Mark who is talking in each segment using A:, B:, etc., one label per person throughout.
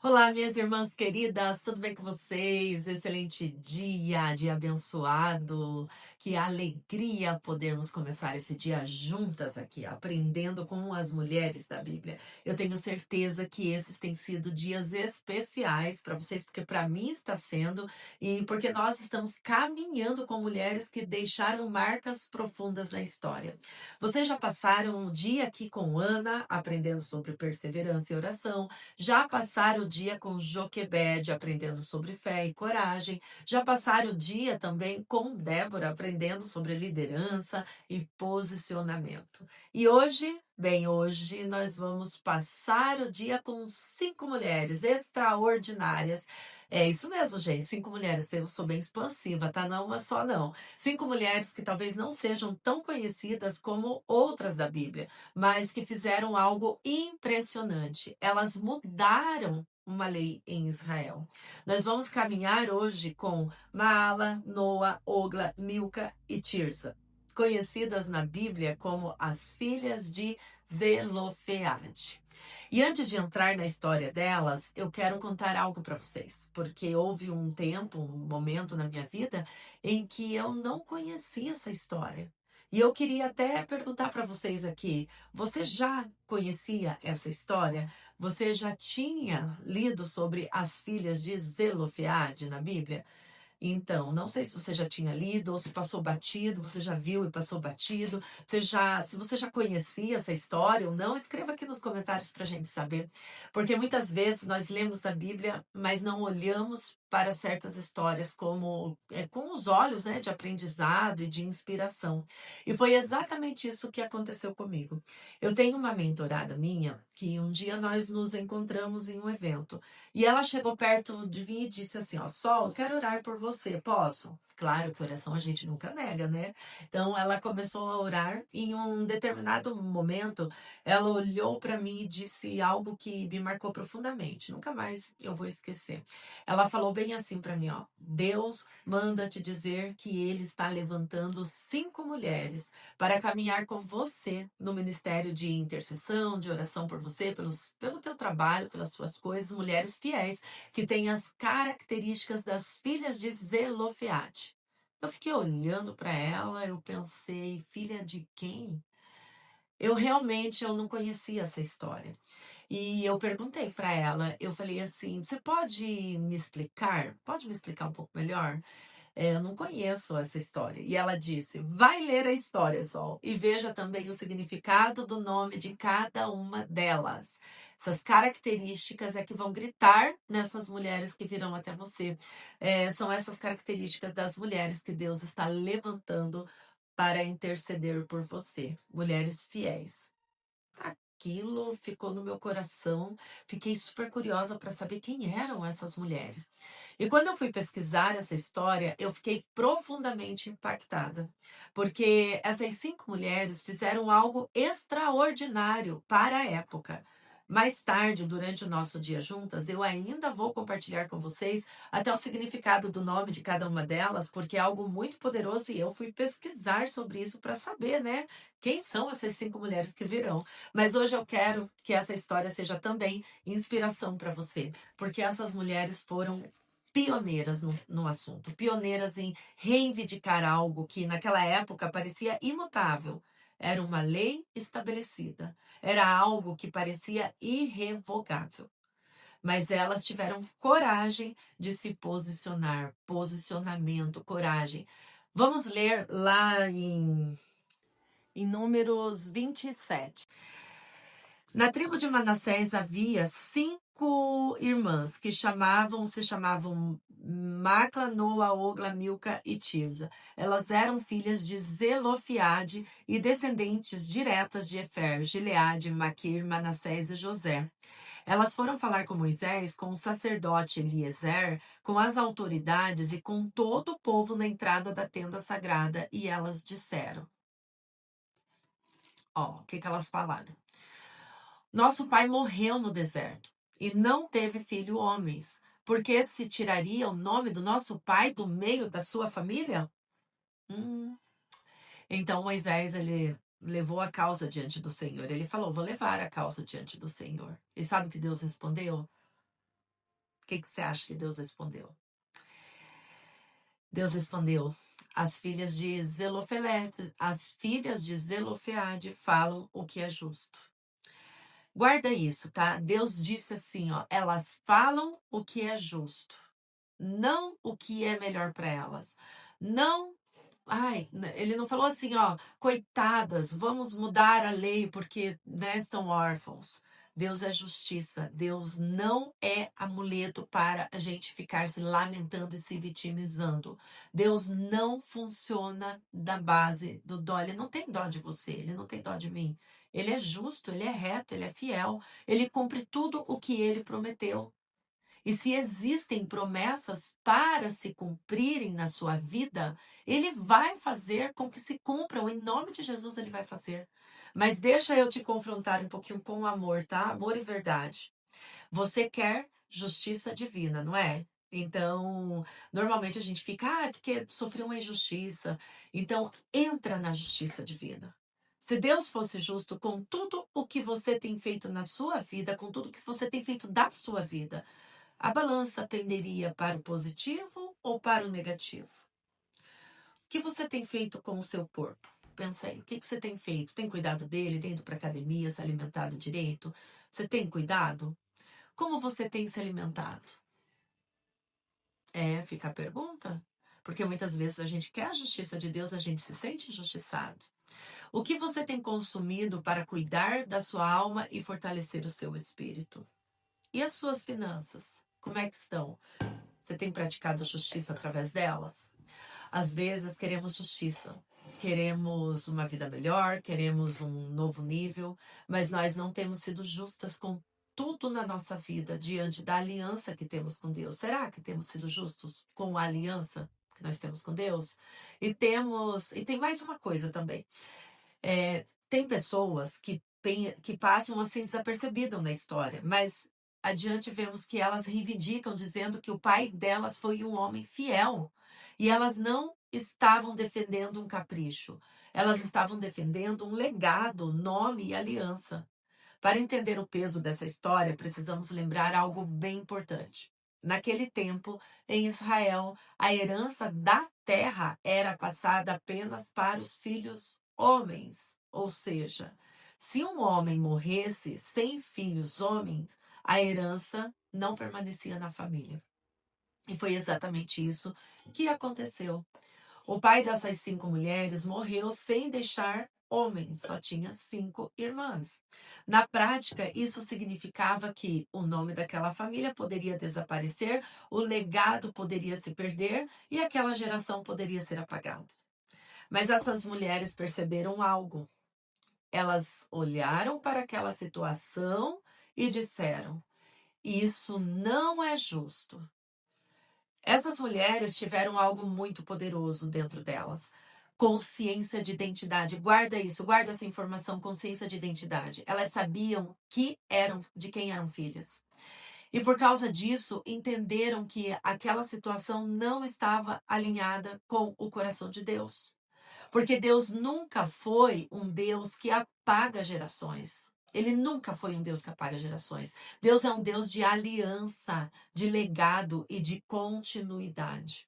A: Olá, minhas irmãs queridas, tudo bem com vocês? Excelente dia abençoado. Que alegria podermos começar esse dia juntas aqui, aprendendo com as mulheres da Bíblia. Eu tenho certeza que esses têm sido dias especiais para vocês, porque para mim está sendo, e porque nós estamos caminhando com mulheres que deixaram marcas profundas na história. Vocês já passaram o dia aqui com Ana, aprendendo sobre perseverança e oração. Já passaram o dia com Joquebede, aprendendo sobre fé e coragem. Já passaram o dia também com Débora, aprendendo sobre liderança e posicionamento. E hoje, bem, hoje nós vamos passar o dia com 5 mulheres extraordinárias. É isso mesmo, gente, 5 mulheres. Eu sou bem expansiva, tá? Não uma só, não. 5 mulheres que talvez não sejam tão conhecidas como outras da Bíblia, mas que fizeram algo impressionante. Elas mudaram uma lei em Israel. Nós vamos caminhar hoje com Maala, Noa, Ogla, Milca e Tirza, conhecidas na Bíblia como as filhas de Zelofeade. E antes de entrar na história delas, eu quero contar algo para vocês, porque houve um tempo, um momento na minha vida em que eu não conhecia essa história. E eu queria até perguntar para vocês aqui: você já conhecia essa história? Você já tinha lido sobre as filhas de Zelofeade na Bíblia? Então, não sei se você já tinha lido ou se passou batido, você já viu e passou batido. Se você já conhecia essa história ou não, escreva aqui nos comentários para a gente saber. Porque muitas vezes nós lemos a Bíblia, mas não olhamos para certas histórias como com os olhos, né, de aprendizado e de inspiração. E foi exatamente isso que aconteceu comigo. Eu tenho uma mentorada minha que um dia nós nos encontramos em um evento. E ela chegou perto de mim e disse assim, ó, Sol, quero orar por você, posso? Claro que oração a gente nunca nega, né? Então ela começou a orar e em um determinado momento ela olhou para mim e disse algo que me marcou profundamente. Nunca mais eu vou esquecer. Ela falou bem assim para mim, ó, Deus manda te dizer que ele está levantando 5 mulheres para caminhar com você no ministério de intercessão, de oração por você, pelo teu trabalho, pelas suas coisas, mulheres fiéis, que têm as características das filhas de Zelofeade. Eu fiquei olhando para ela, eu pensei, filha de quem? Eu não conhecia essa história. E eu perguntei para ela, eu falei assim, você pode me explicar? Pode me explicar um pouco melhor? Eu não conheço essa história. E ela disse: vai ler a história, Sol, e veja também o significado do nome de cada uma delas. Essas características é que vão gritar nessas mulheres que virão até você. São essas características das mulheres que Deus está levantando para interceder por você. Mulheres fiéis. Aquilo ficou no meu coração, fiquei super curiosa para saber quem eram essas mulheres. E quando eu fui pesquisar essa história, eu fiquei profundamente impactada, porque essas 5 mulheres fizeram algo extraordinário para a época. Mais tarde, durante o nosso dia juntas, eu ainda vou compartilhar com vocês até o significado do nome de cada uma delas, porque é algo muito poderoso e eu fui pesquisar sobre isso para saber, né, quem são essas 5 mulheres que virão. Mas hoje eu quero que essa história seja também inspiração para você, porque essas mulheres foram pioneiras no assunto, pioneiras em reivindicar algo que naquela época parecia imutável. Era uma lei estabelecida, era algo que parecia irrevogável. Mas elas tiveram coragem de se posicionar, posicionamento, coragem. Vamos ler lá em Números 27. Na tribo de Manassés havia 5 irmãs que se chamavam Macla, Noa, Ogla, Milca e Tirza. Elas eram filhas de Zelofeade e descendentes diretas de Efer, Gileade, Maquir, Manassés e José. Elas foram falar com Moisés, com o sacerdote Eliezer, com as autoridades e com todo o povo na entrada da tenda sagrada, e elas disseram, ó, o que elas falaram? Nosso pai morreu no deserto e não teve filho homens. Porque se tiraria o nome do nosso pai do meio da sua família? Hum. Então Moisés, ele levou a causa diante do Senhor. Ele falou, vou levar a causa diante do Senhor. E sabe o que Deus respondeu? O que você acha que Deus respondeu? Deus respondeu: as filhas de Zelofeade falam o que é justo. Guarda isso, tá? Deus disse assim, ó, elas falam o que é justo, não o que é melhor para elas. Não, ele não falou assim, ó, coitadas, vamos mudar a lei porque, né, estão órfãos. Deus é justiça. Deus não é amuleto para a gente ficar se lamentando e se vitimizando. Deus não funciona da base do dó. Ele não tem dó de você, ele não tem dó de mim. Ele é justo, ele é reto, ele é fiel. Ele cumpre tudo o que ele prometeu. E se existem promessas para se cumprirem na sua vida, ele vai fazer com que se cumpram. Em nome de Jesus, ele vai fazer. Mas deixa eu te confrontar um pouquinho com o amor, tá? Amor e verdade. Você quer justiça divina, não é? Então, normalmente a gente fica, porque sofreu uma injustiça. Então, entra na justiça divina. Se Deus fosse justo com tudo o que você tem feito na sua vida, com tudo que você tem feito da sua vida, a balança penderia para o positivo ou para o negativo? O que você tem feito com o seu corpo? Pensa aí, o que você tem feito? Tem cuidado dele? Tem ido para academia, se alimentado direito? Você tem cuidado? Como você tem se alimentado? Fica a pergunta. Porque muitas vezes a gente quer a justiça de Deus, a gente se sente injustiçado. O que você tem consumido para cuidar da sua alma e fortalecer o seu espírito? E as suas finanças? Como é que estão? Você tem praticado a justiça através delas? Às vezes queremos justiça, queremos uma vida melhor, queremos um novo nível, mas nós não temos sido justas com tudo na nossa vida diante da aliança que temos com Deus. Será que temos sido justos com a aliança que nós temos com Deus? E tem mais uma coisa também. Tem pessoas que passam assim desapercebidas na história, mas adiante vemos que elas reivindicam dizendo que o pai delas foi um homem fiel. E elas não estavam defendendo um capricho. Elas estavam defendendo um legado, nome e aliança. Para entender o peso dessa história, precisamos lembrar algo bem importante. Naquele tempo, em Israel, a herança da terra era passada apenas para os filhos homens. Ou seja, se um homem morresse sem filhos homens, a herança não permanecia na família. E foi exatamente isso que aconteceu. O pai dessas 5 mulheres morreu sem deixar homens, só tinha 5 irmãs. Na prática, isso significava que o nome daquela família poderia desaparecer, o legado poderia se perder e aquela geração poderia ser apagada. Mas essas mulheres perceberam algo. Elas olharam para aquela situação e disseram: isso não é justo. Essas mulheres tiveram algo muito poderoso dentro delas. Consciência de identidade. Guarda isso, guarda essa informação, consciência de identidade. Elas sabiam de quem eram filhas. E por causa disso, entenderam que aquela situação não estava alinhada com o coração de Deus. Porque Deus nunca foi um Deus que apaga gerações. Ele nunca foi um Deus que apaga gerações. Deus é um Deus de aliança, de legado e de continuidade.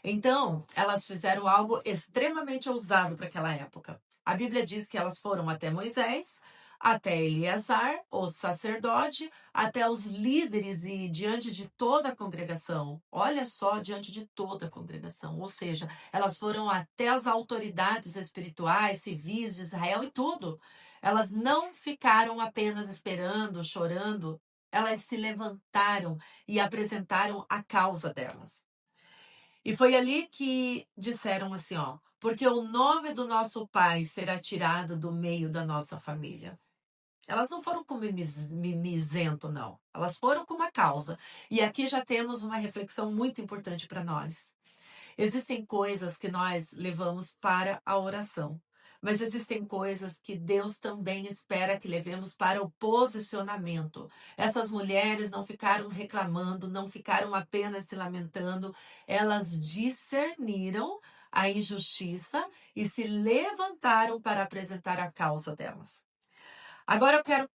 A: Então, elas fizeram algo extremamente ousado para aquela época. A Bíblia diz que elas foram até Moisés, até Eleazar, o sacerdote, até os líderes e diante de toda a congregação. Olha só, diante de toda a congregação. Ou seja, elas foram até as autoridades espirituais, civis de Israel e tudo. Elas não ficaram apenas esperando, chorando. Elas se levantaram e apresentaram a causa delas. E foi ali que disseram assim, ó, porque o nome do nosso pai será tirado do meio da nossa família. Elas não foram com mimizento, não. Elas foram com uma causa. E aqui já temos uma reflexão muito importante para nós. Existem coisas que nós levamos para a oração. Mas existem coisas que Deus também espera que levemos para o posicionamento. Essas mulheres não ficaram reclamando, não ficaram apenas se lamentando. Elas discerniram a injustiça e se levantaram para apresentar a causa delas. Agora eu quero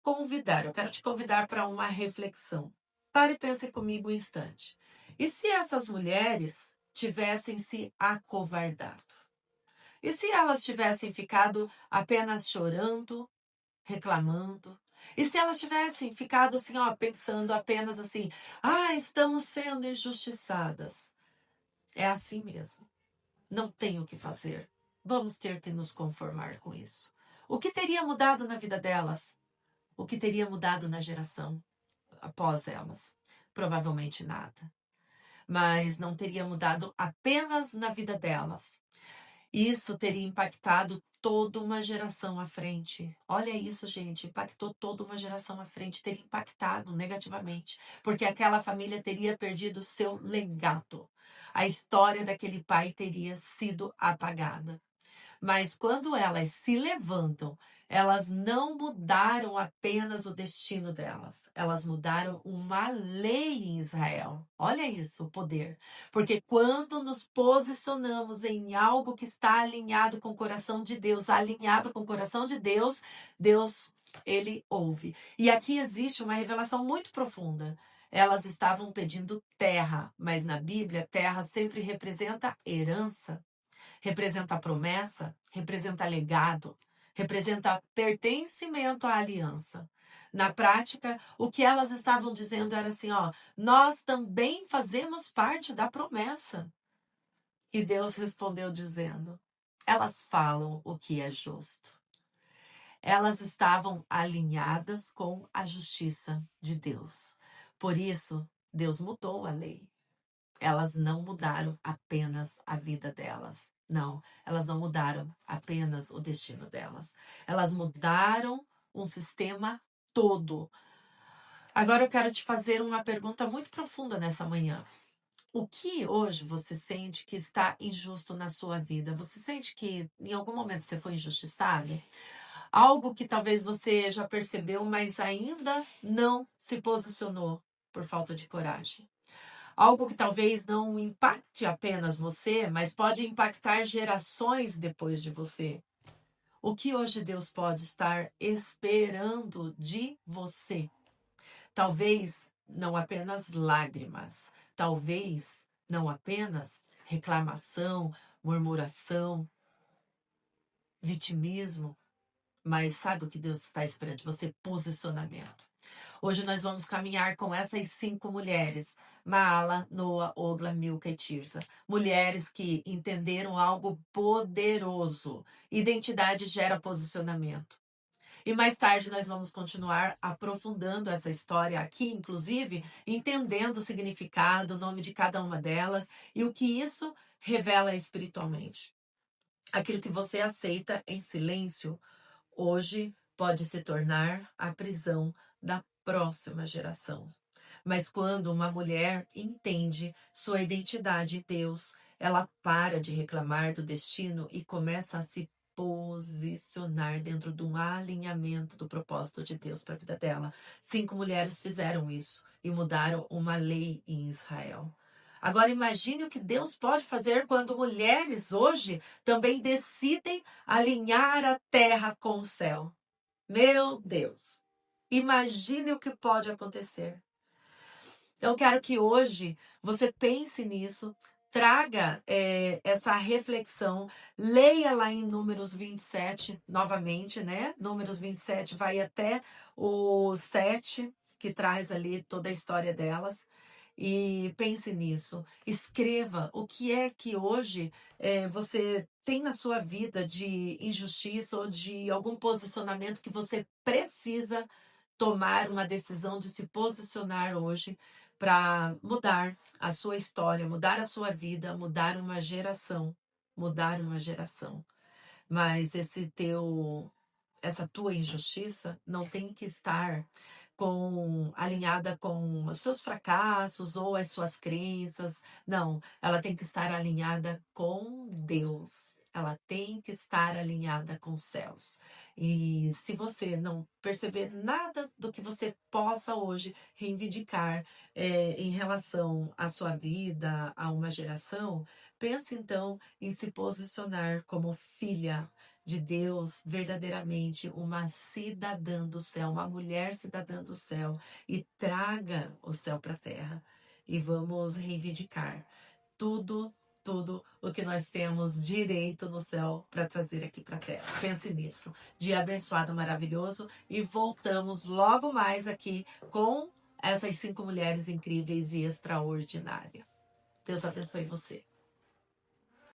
A: te convidar para uma reflexão. Pare e pense comigo um instante. E se essas mulheres tivessem se acovardado? E se elas tivessem ficado apenas chorando, reclamando? E se elas tivessem ficado assim, ó, pensando apenas assim, estamos sendo injustiçadas? É assim mesmo. Não tem o que fazer. Vamos ter que nos conformar com isso. O que teria mudado na vida delas? O que teria mudado na geração após elas? Provavelmente nada. Mas não teria mudado apenas na vida delas. Isso teria impactado toda uma geração à frente. Olha isso, gente, impactou toda uma geração à frente, teria impactado negativamente, porque aquela família teria perdido seu legado. A história daquele pai teria sido apagada. Mas quando elas se levantam, elas não mudaram apenas o destino delas, elas mudaram uma lei em Israel. Olha isso, o poder. Porque quando nos posicionamos em algo que está alinhado com o coração de Deus, alinhado com o coração de Deus, Deus, ele ouve. E aqui existe uma revelação muito profunda. Elas estavam pedindo terra, mas na Bíblia, terra sempre representa herança. Representa promessa, representa legado, representa pertencimento à aliança. Na prática, o que elas estavam dizendo era assim, ó, nós também fazemos parte da promessa. E Deus respondeu dizendo, elas falam o que é justo. Elas estavam alinhadas com a justiça de Deus. Por isso, Deus mudou a lei. Elas não mudaram apenas a vida delas. Não, elas não mudaram apenas o destino delas. Elas mudaram um sistema todo. Agora eu quero te fazer uma pergunta muito profunda nessa manhã. O que hoje você sente que está injusto na sua vida? Você sente que em algum momento você foi injustiçado? Algo que talvez você já percebeu, mas ainda não se posicionou por falta de coragem. Algo que talvez não impacte apenas você, mas pode impactar gerações depois de você. O que hoje Deus pode estar esperando de você? Talvez não apenas lágrimas, talvez não apenas reclamação, murmuração, vitimismo, mas sabe o que Deus está esperando de você? Posicionamento. Hoje nós vamos caminhar com essas 5 mulheres. Maala, Noa, Ogla, Milca e Tirsa. Mulheres que entenderam algo poderoso. Identidade gera posicionamento. E mais tarde nós vamos continuar aprofundando essa história aqui, inclusive entendendo o significado, o nome de cada uma delas e o que isso revela espiritualmente. Aquilo que você aceita em silêncio hoje pode se tornar a prisão da próxima geração. Mas quando uma mulher entende sua identidade em Deus, ela para de reclamar do destino e começa a se posicionar dentro de um alinhamento do propósito de Deus para a vida dela. 5 mulheres fizeram isso e mudaram uma lei em Israel. Agora imagine o que Deus pode fazer quando mulheres hoje também decidem alinhar a terra com o céu. Meu Deus! Imagine o que pode acontecer. Eu quero que hoje você pense nisso, traga essa reflexão, leia lá em Números 27, novamente, né? Números 27 vai até o 7, que traz ali toda a história delas. E pense nisso, escreva o que é que hoje você tem na sua vida de injustiça ou de algum posicionamento que você precisa tomar uma decisão de se posicionar hoje para mudar a sua história, mudar a sua vida, mudar uma geração, mudar uma geração. Mas essa tua injustiça não tem que estar alinhada com os seus fracassos ou as suas crenças. Não, ela tem que estar alinhada com Deus. Ela tem que estar alinhada com os céus. E se você não perceber nada do que você possa hoje reivindicar em relação à sua vida, a uma geração, pense então em se posicionar como filha de Deus, verdadeiramente uma cidadã do céu, uma mulher cidadã do céu, e traga o céu para a terra. E vamos reivindicar tudo, tudo o que nós temos direito no céu para trazer aqui para a terra. Pense nisso. Dia abençoado, maravilhoso. E voltamos logo mais aqui com essas 5 mulheres incríveis e extraordinárias. Deus abençoe você.